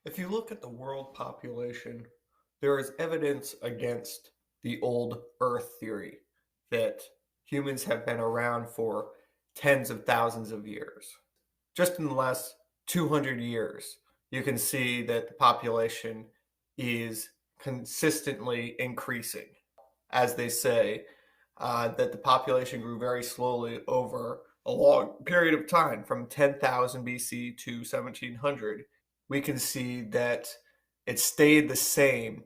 If you look at the world population, there is evidence against the old Earth theory that humans have been around for tens of thousands of years. Just in the last 200 years, you can see that the population is consistently increasing. As they say, that the population grew very slowly over a long period of time from 10,000 BC to 1700. We can see that it stayed the same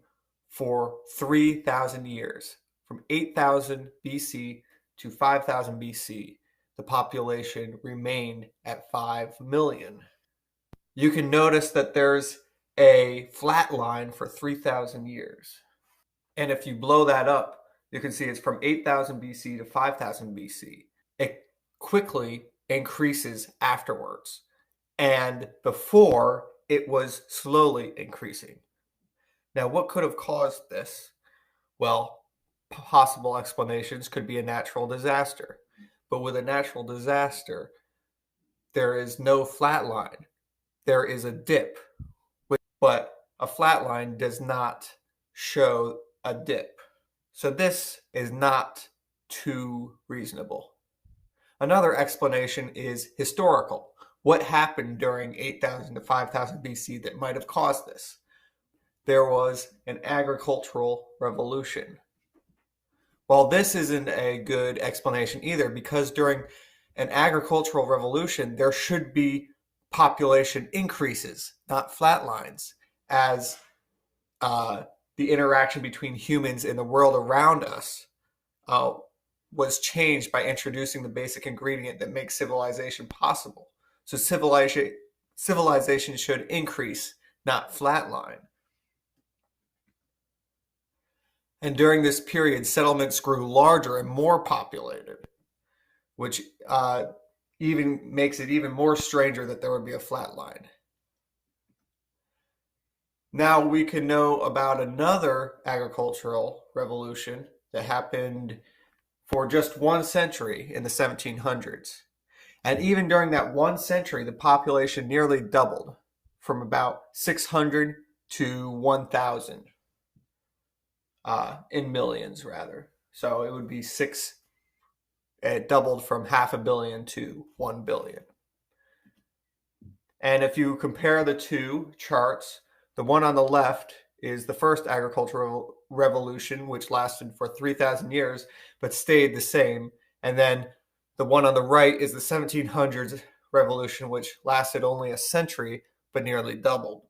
for 3,000 years. From 8,000 BC to 5,000 BC, the population remained at 5 million. You can notice that there's a flat line for 3,000 years. And if you blow that up, you can see it's from 8,000 BC to 5,000 BC. It quickly increases afterwards. And before, it was slowly increasing. Now, what could have caused this? Well, possible explanations could be a natural disaster. But with a natural disaster, there is no flat line. There is a dip. But a flat line does not show a dip. So this is not too reasonable. Another explanation is historical. What happened during 8,000 to 5,000 BC that might have caused this? There was an agricultural revolution. Well, this isn't a good explanation either, because during an agricultural revolution, there should be population increases, not flat lines, as the interaction between humans and the world around us was changed by introducing the basic ingredient that makes civilization possible. So civilization should increase, not flatline. And during this period, settlements grew larger and more populated, which even makes it even more stranger that there would be a flat line. Now we can know about another agricultural revolution that happened for just 1 century in the 1700s. And even during that 1 century, the population nearly doubled from about 600 to 1,000 in millions, rather. So it would be it doubled from 500 million to 1 billion. And if you compare the two charts, the one on the left is the first agricultural revolution, which lasted for 3,000 years, but stayed the same. And then the one on the right is the 1700s revolution, which lasted only a century, but nearly doubled.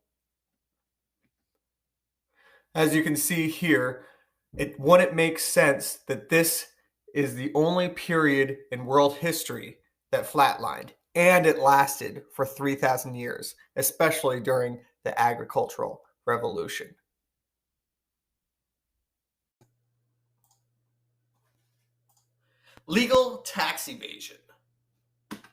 As you can see here, wouldn't make sense that this is the only period in world history that flatlined, and it lasted for 3,000 years, especially during the agricultural revolution. Legal tax evasion.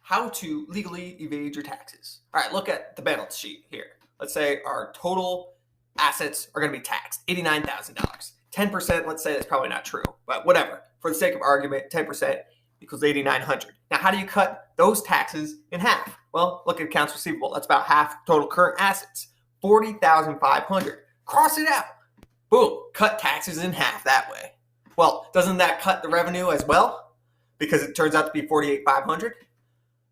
How to legally evade your taxes. All right, look at the balance sheet here. Let's say our total assets are going to be taxed, $89,000. 10%, let's say that's probably not true, but whatever. For the sake of argument, 10% equals $8,900. Now, how do you cut those taxes in half? Well, look at accounts receivable. That's about half total current assets, $40,500. Cross it out. Boom, cut taxes in half that way. Well, doesn't that cut the revenue as well? Because it turns out to be $48,500?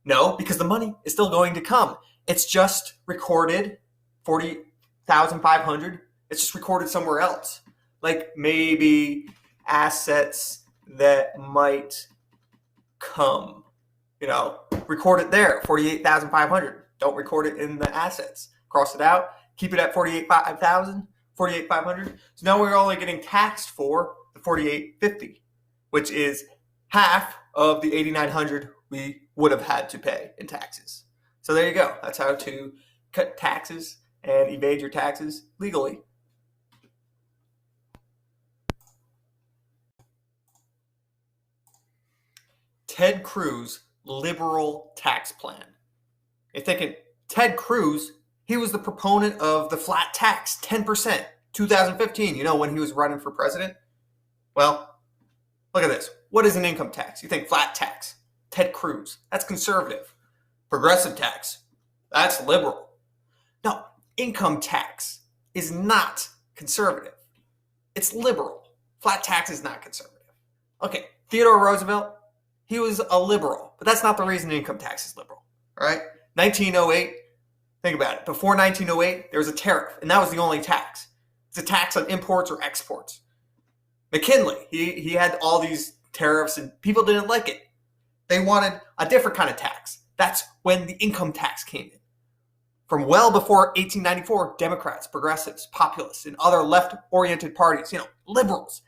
No, because the money is still going to come. It's just recorded $40,500. It's just recorded somewhere else. Like maybe assets that might come, record it there, $48,500. Don't record it in the assets. Cross it out, keep it at $48,500. So now we're only getting taxed for the $48,550, which is half of the $8,900 we would have had to pay in taxes. So there you go. That's how to cut taxes and evade your taxes legally. Ted Cruz liberal tax plan. You're thinking, Ted Cruz, he was the proponent of the flat tax, 10%, 2015, when he was running for president? Well, look at this. What is an income tax? You think flat tax. Ted Cruz, that's conservative. Progressive tax, that's liberal. No, income tax is not conservative. It's liberal. Flat tax is not conservative. Okay, Theodore Roosevelt, he was a liberal, but that's not the reason income tax is liberal, all right? 1908, think about it. Before 1908, there was a tariff, and that was the only tax. It's a tax on imports or exports. McKinley, he had all these tariffs, and people didn't like it. They wanted a different kind of tax. That's when the income tax came in. From well before 1894, Democrats, progressives, populists, and other left-oriented parties, liberals,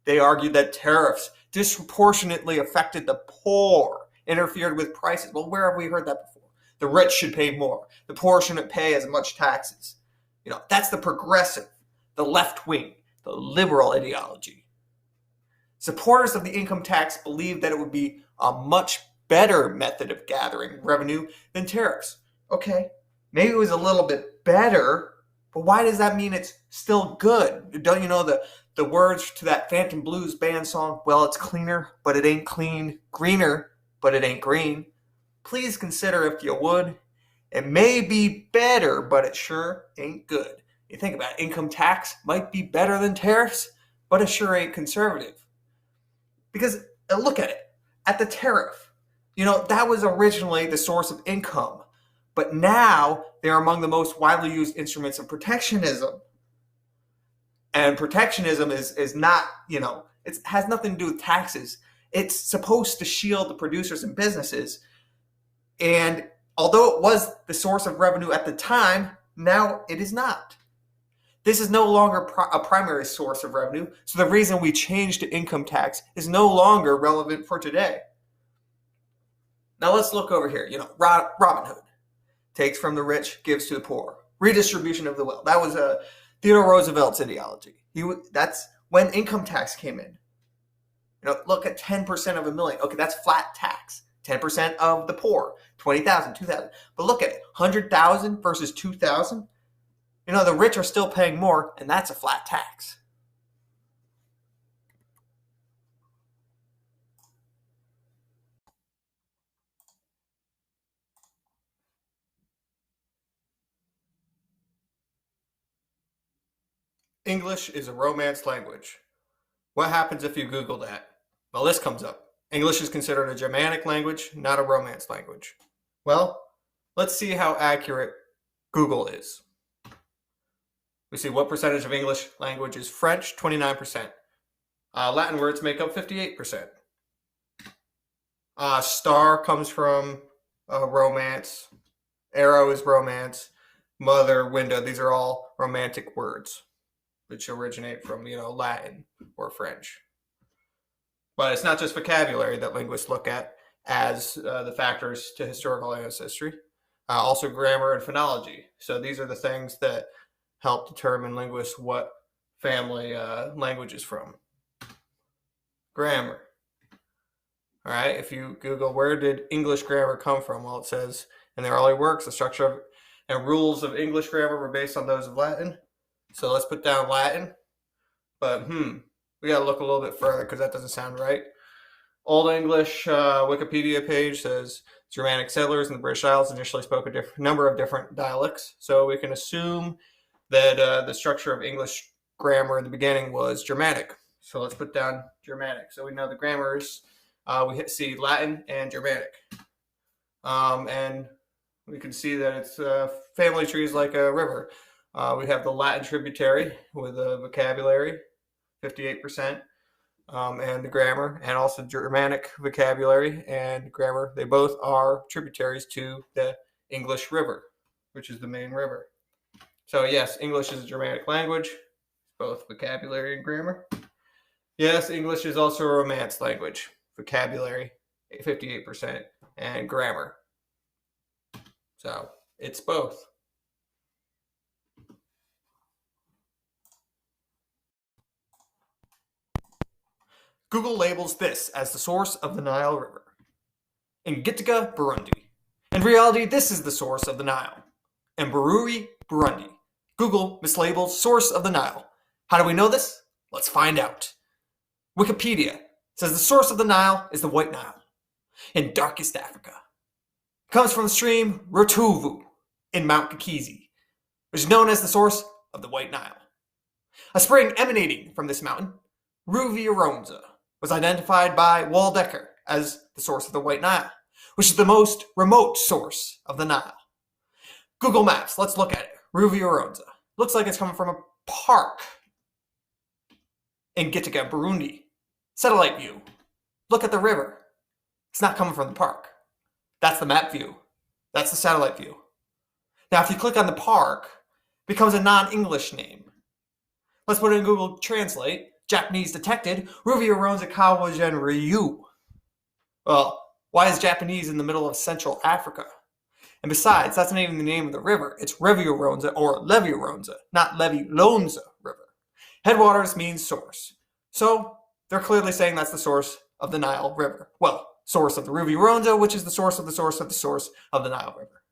they argued that tariffs disproportionately affected the poor, interfered with prices. Well, where have we heard that before? The rich should pay more. The poor shouldn't pay as much taxes. That's the progressive, the left wing, the liberal ideology. Supporters of the income tax believed that it would be a much better method of gathering revenue than tariffs. Okay, maybe it was a little bit better, but why does that mean it's still good? Don't you know the words to that Phantom Blues band song? Well, it's cleaner, but it ain't clean. Greener, but it ain't green. Please consider, if you would, it may be better, but it sure ain't good. You think about it, income tax might be better than tariffs, but it sure ain't conservative. Because look at it, at the tariff, that was originally the source of income, but now they're among the most widely used instruments of protectionism. And protectionism is not, it has nothing to do with taxes. It's supposed to shield the producers and businesses. And although it was the source of revenue at the time, now it is not. This is no longer a primary source of revenue, so the reason we changed to income tax is no longer relevant for today. Now let's look over here. Robin Hood takes from the rich, gives to the poor. Redistribution of the wealth. That was Theodore Roosevelt's ideology. That's when income tax came in. Look at 10% of a million. Okay, that's flat tax. 10% of the poor, 20,000, 2,000. But look at it, 100,000 versus 2,000. The rich are still paying more, and that's a flat tax. English is a Romance language. What happens if you Google that? Well, this comes up. English is considered a Germanic language, not a Romance language. Well, let's see how accurate Google is. We see what percentage of English language is French, 29%. Latin words make up 58%. Star comes from Romance. Arrow is Romance. Mother, window, these are all Romantic words, which originate from, Latin or French. But it's not just vocabulary that linguists look at as the factors to historical ancestry. Also grammar and phonology. So these are the things that help determine linguists what family language is from. Grammar. All right, if you Google where did English grammar come from, well, it says in the early works, the structure and rules of English grammar were based on those of Latin. So let's put down Latin. But we got to look a little bit further because that doesn't sound right. Old English Wikipedia page says Germanic settlers in the British Isles initially spoke a number of different dialects. So we can assume that the structure of English grammar in the beginning was Germanic. So let's put down Germanic. So we know the grammars. We see Latin and Germanic. And we can see that it's family trees like a river. We have the Latin tributary with a vocabulary, 58%, and the grammar, and also Germanic vocabulary and grammar. They both are tributaries to the English River, which is the main river. So yes, English is a Germanic language, both vocabulary and grammar. Yes, English is also a Romance language, vocabulary, 58%, and grammar. So it's both. Google labels this as the source of the Nile River. In Gitega, Burundi. In reality, this is the source of the Nile. In Bururi, Burundi. Google mislabels source of the Nile. How do we know this? Let's find out. Wikipedia says the source of the Nile is the White Nile in darkest Africa. It comes from the stream Rutuvu in Mount Kikizi. which is known as the source of the White Nile. A spring emanating from this mountain, Ruviaronza, was identified by Waldecker as the source of the White Nile, which is the most remote source of the Nile. Google Maps, let's look at it. Ruviaronza. Looks like it's coming from a park in Gitega, Burundi. Satellite view. Look at the river. It's not coming from the park. That's the map view. That's the satellite view. Now, if you click on the park, it becomes a non-English name. Let's put it in Google Translate. Japanese detected. Ruviaronza Kawajan Ryu. Well, why is Japanese in the middle of Central Africa? And besides, that's not even the name of the river. It's Riviaronza or Leviaronza, not Levi-Lonza River. Headwaters means source. So they're clearly saying that's the source of the Nile River. Well, source of the Ruviaronza, which is the source of the source of the source of the Nile River.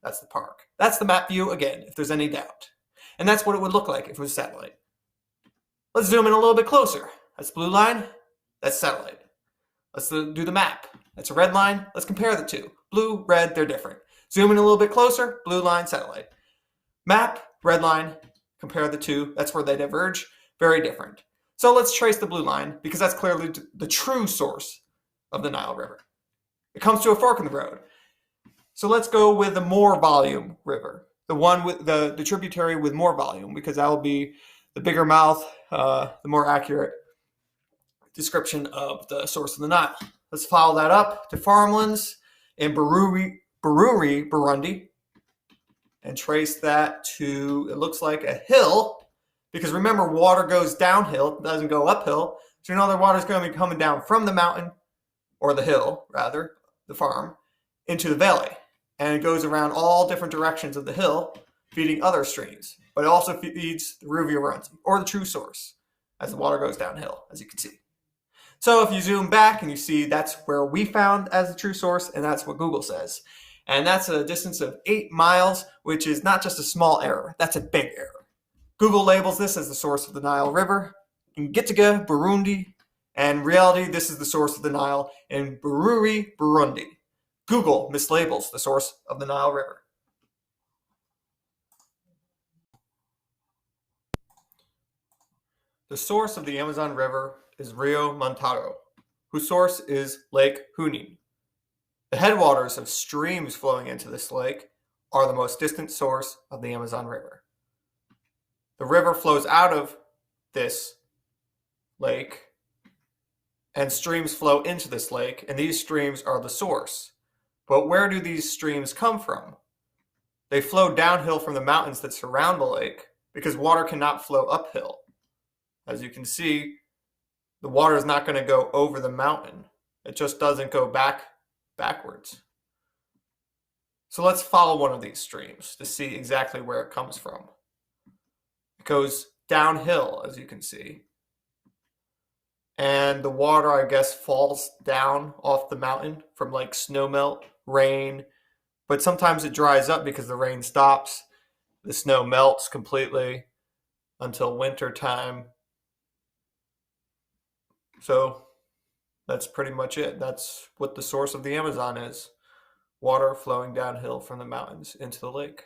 That's the park. That's the map view, again, if there's any doubt. And that's what it would look like if it was satellite. Let's zoom in a little bit closer. That's blue line. That's satellite. Let's do the map. That's a red line. Let's compare the two. Blue, red, they're different. Zoom in a little bit closer. Blue line, satellite. Map, red line. Compare the two. That's where they diverge. Very different. So let's trace the blue line because that's clearly the true source of the Nile River. It comes to a fork in the road. So let's go with the more volume river. The one with the tributary with more volume, because that will be the bigger mouth, the more accurate description of the source of the Nile. Let's follow that up to farmlands in Bururi, Burundi, and trace that to, it looks like a hill, because remember, water goes downhill, it doesn't go uphill, so you know the water is going to be coming down from the mountain, or the hill, rather, the farm, into the valley. And it goes around all different directions of the hill, feeding other streams. But it also feeds the Ruviaronza, or the true source, as the water goes downhill, as you can see. So if you zoom back and you see that's where we found as the true source, and that's what Google says. And that's a distance of 8 miles, which is not just a small error, that's a big error. Google labels this as the source of the Nile River in Gitega, Burundi, and in reality, this is the source of the Nile in Bururi, Burundi. Google mislabels the source of the Nile River. The source of the Amazon River is Rio Montaro, whose source is Lake Junin. The headwaters of streams flowing into this lake are the most distant source of the Amazon River. The river flows out of this lake, and streams flow into this lake, and these streams are the source. But where do these streams come from? They flow downhill from the mountains that surround the lake because water cannot flow uphill. As you can see, the water is not going to go over the mountain. It just doesn't go backwards. So let's follow one of these streams to see exactly where it comes from. It goes downhill, as you can see. And the water, I guess, falls down off the mountain from like snowmelt, rain, but sometimes it dries up because the rain stops. The snow melts completely until winter time. So that's pretty much it. That's what the source of the Amazon is. Water flowing downhill from the mountains into the lake.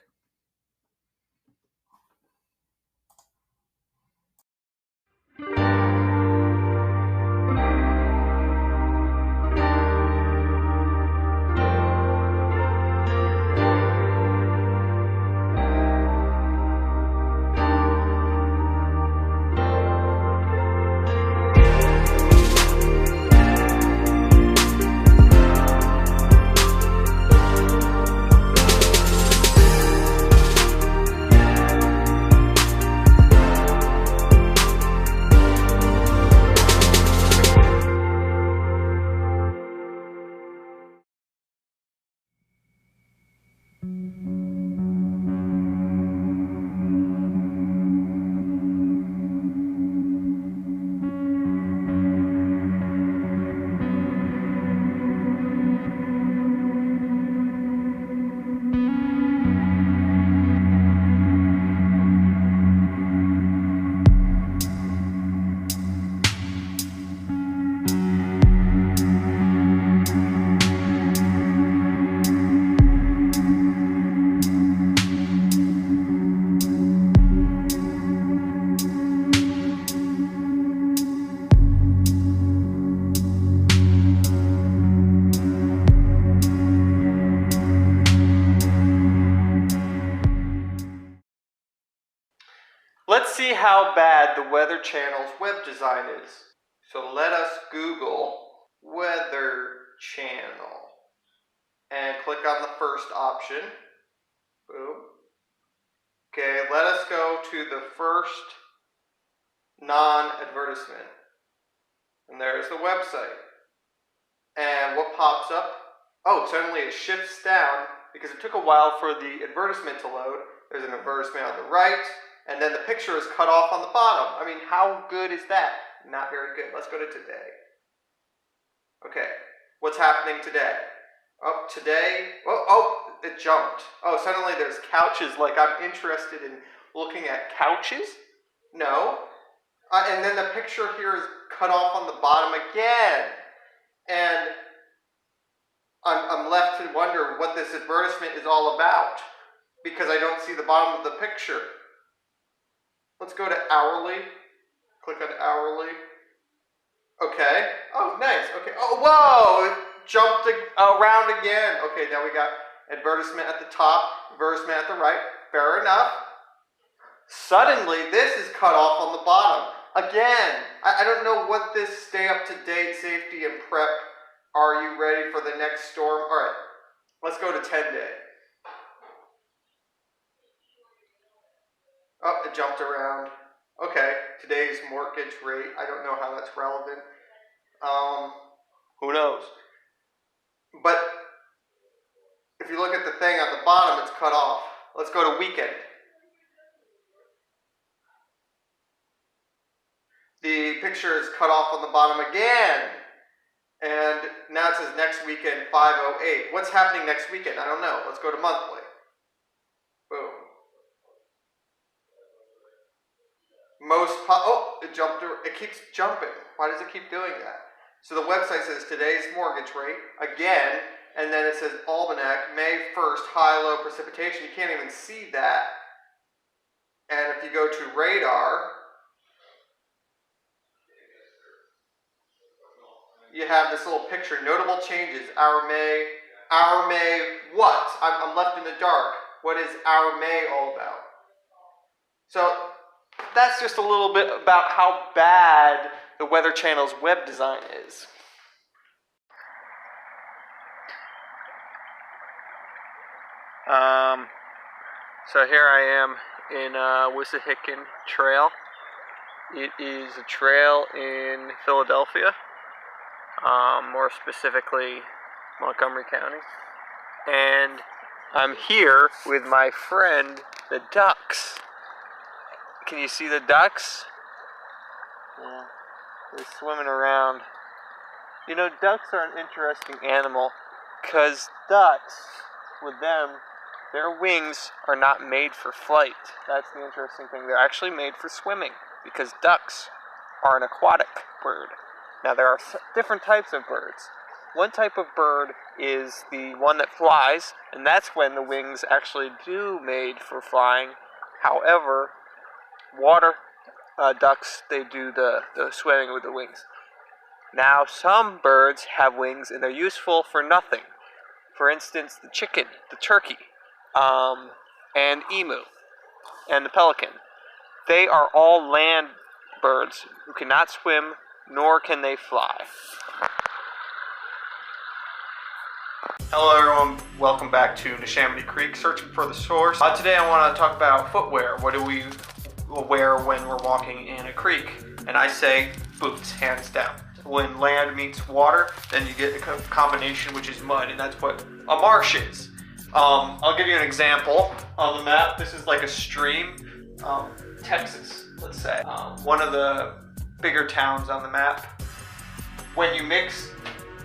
let's see how bad the Weather Channel's web design is. So let us Google Weather Channel and click on the first option. Boom. Okay, let us go to the first non-advertisement. And there's the website. And what pops up? Oh, suddenly it shifts down because it took a while for the advertisement to load. There's an advertisement on the right, and then the picture is cut off on the bottom. I mean, how good is that? Not very good. Let's go to today. Okay, what's happening today? Oh, today, it jumped. Oh, suddenly there's couches, like I'm interested in looking at couches? No. And then the picture here is cut off on the bottom again. And I'm left to wonder what this advertisement is all about because I don't see the bottom of the picture. Let's go to hourly. Click on hourly. Okay. Oh, nice. Okay. Oh, whoa! It jumped around again. Okay, now we got advertisement at the top, advertisement at the right. Fair enough. Suddenly, this is cut off on the bottom. Again, I don't know what this stay up to date, safety and prep. Are you ready for the next storm? All right, let's go to 10-day. Oh, it jumped around. Okay, today's mortgage rate. I don't know how that's relevant. Who knows? But if you look at the thing on the bottom, it's cut off. Let's go to weekend. The picture is cut off on the bottom again. And now it says next weekend 508. What's happening next weekend? I don't know. Let's go to monthly. Boom. It jumped. It keeps jumping. Why does it keep doing that? So the website says today's mortgage rate again, and then it says Almanac, May 1st, high-low precipitation. You can't even see that. And if you go to radar, you have this little picture, notable changes, our May what? I'm left in the dark. What is our May all about? So that's just a little bit about how bad the Weather Channel's web design is. So here I am in Wissahickon Trail. It is a trail in Philadelphia. More specifically Montgomery County, and I'm here with my friend the ducks. Can you see the ducks? Yeah, they're swimming around. You know, ducks are an interesting animal because ducks, with them, their wings are not made for flight. That's the interesting thing. They're actually made for swimming because ducks are an aquatic bird. Now, there are different types of birds. One type of bird is the one that flies, and that's when the wings actually do made for flying. However, water ducks, they do the swimming with the wings. Now, some birds have wings, and they're useful for nothing. For instance, the chicken, the turkey, and emu, and the pelican. They are all land birds who cannot swim, nor can they fly. Hello everyone, welcome back to Neshaminy Creek, searching for the source. Today I want to talk about footwear. What do we wear when we're walking in a creek? And I say boots, hands down. When land meets water, then you get a combination which is mud, and that's what a marsh is. I'll give you an example. On the map, this is like a stream, Texas, let's say. One of the bigger towns on the map. When you mix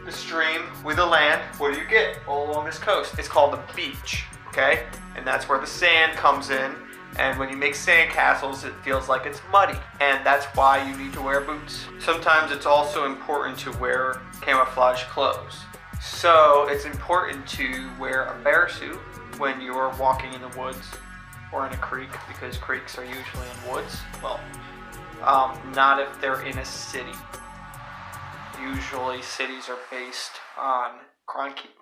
the stream with the land, what do you get all along this coast? It's called a beach, okay? And that's where the sand comes in, and when you make sand castles, it feels like it's muddy, and that's why you need to wear boots. Sometimes it's also important to wear camouflage clothes. So it's important to wear a bear suit when you're walking in the woods or in a creek, because creeks are usually in woods. Well, not if they're in a city. Usually cities are based on concrete.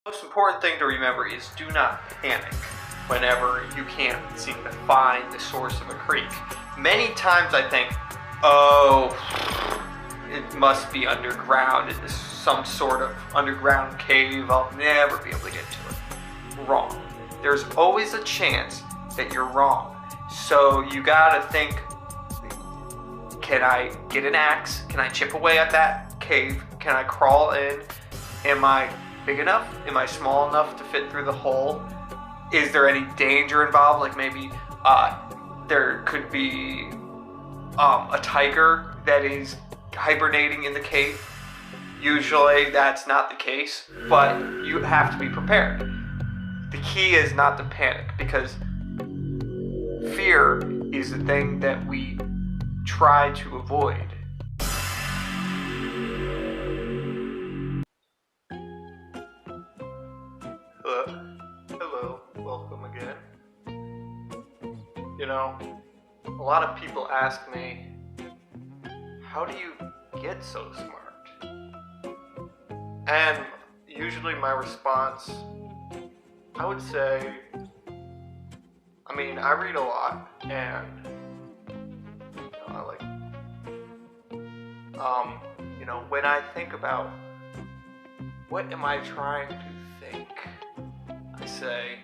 The most important thing to remember is do not panic. whenever you can't seem to find the source of a creek. Many times I think, oh, it must be underground. It's some sort of underground cave. I'll never be able to get to it. Wrong. There's always a chance that you're wrong. So you gotta think, can I get an axe? Can I chip away at that cave? Can I crawl in? Am I big enough? Am I small enough to fit through the hole? Is there any danger involved? Like maybe there could be a tiger that is hibernating in the cave. Usually that's not the case, but you have to be prepared. The key is not to panic, because fear is the thing that we try to avoid. Hello, welcome again. You know, a lot of people ask me, how do you get so smart? And usually my response, I would say, I read a lot, and I like, when I think about what am I trying to think, I say,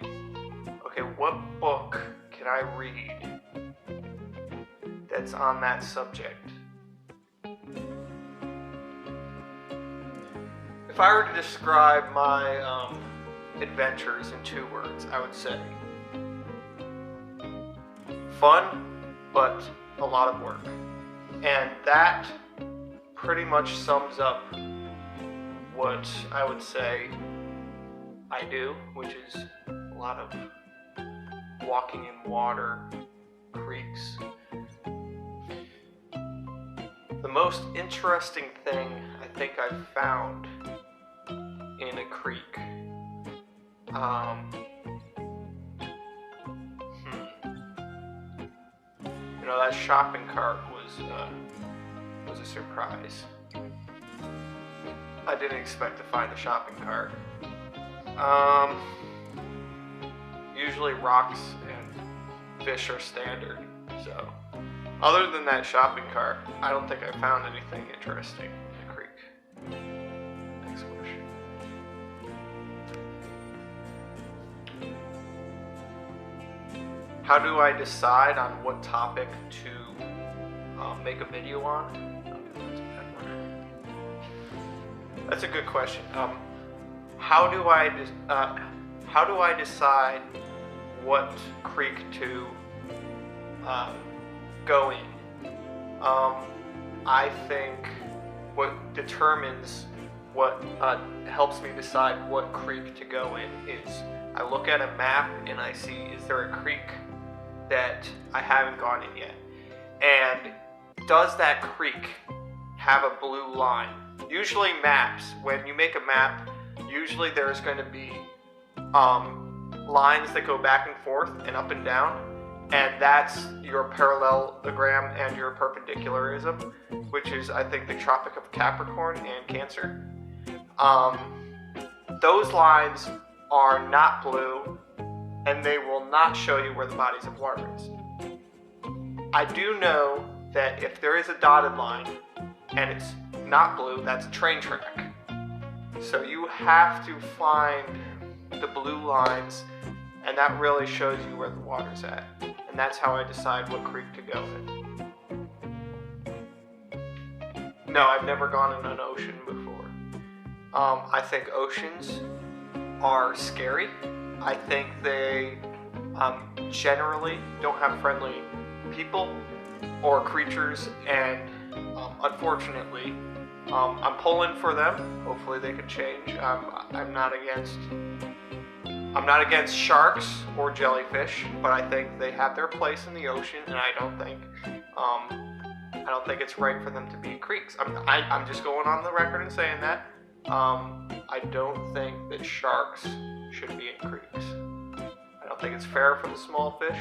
okay, what book can I read that's on that subject? If I were to describe my adventures in 2 words, I would say fun, but a lot of work. And that pretty much sums up what I would say I do, which is a lot of walking in water, creeks. The most interesting thing I think I've found in a creek, that shopping cart was a surprise. I didn't expect to find a shopping cart. Usually rocks and fish are standard, so other than that shopping cart, I don't think I found anything interesting in the creek. Next question. How do I decide on what topic to make a video on? That's a good question. How do I decide what creek to go in? I think what determines what helps me decide what creek to go in is I look at a map and I see, is there a creek that I haven't gone in yet? And does that creek have a blue line? Usually maps, when you make a map, usually there's going to be lines that go back and forth and up and down, and that's your parallelogram and your perpendicularism, which is, I think, the Tropic of Capricorn and Cancer. Those lines are not blue, and they will not show you where the bodies of water is. I do know that if there is a dotted line and it's not blue, that's a train track. So you have to find the blue lines, and that really shows you where the water's at. And that's how I decide what creek to go in. No, I've never gone in an ocean before. I think oceans are scary. I think they generally don't have friendly people or creatures, and unfortunately, I'm pulling for them. Hopefully they can change. I'm not against sharks or jellyfish, but I think they have their place in the ocean, and I don't think it's right for them to be in creeks. I'm just going on the record and saying that. I don't think that sharks should be in creeks. I don't think it's fair for the small fish.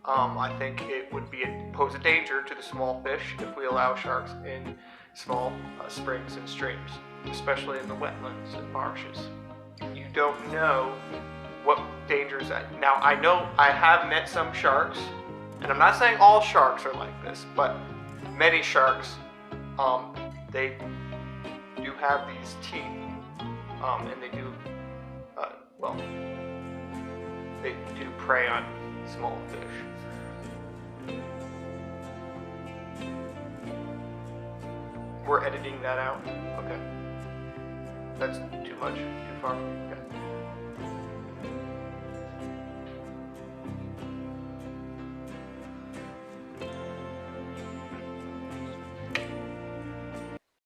I think it would pose a danger to the small fish if we allow sharks in small springs and streams, especially in the wetlands and marshes. You don't know what dangers now I know I have met some sharks, and I'm not saying all sharks are like this, but many sharks, they do have these teeth, and they do, well, they do prey on small fish. We're editing that out? Okay. That's too much? Too far? Okay.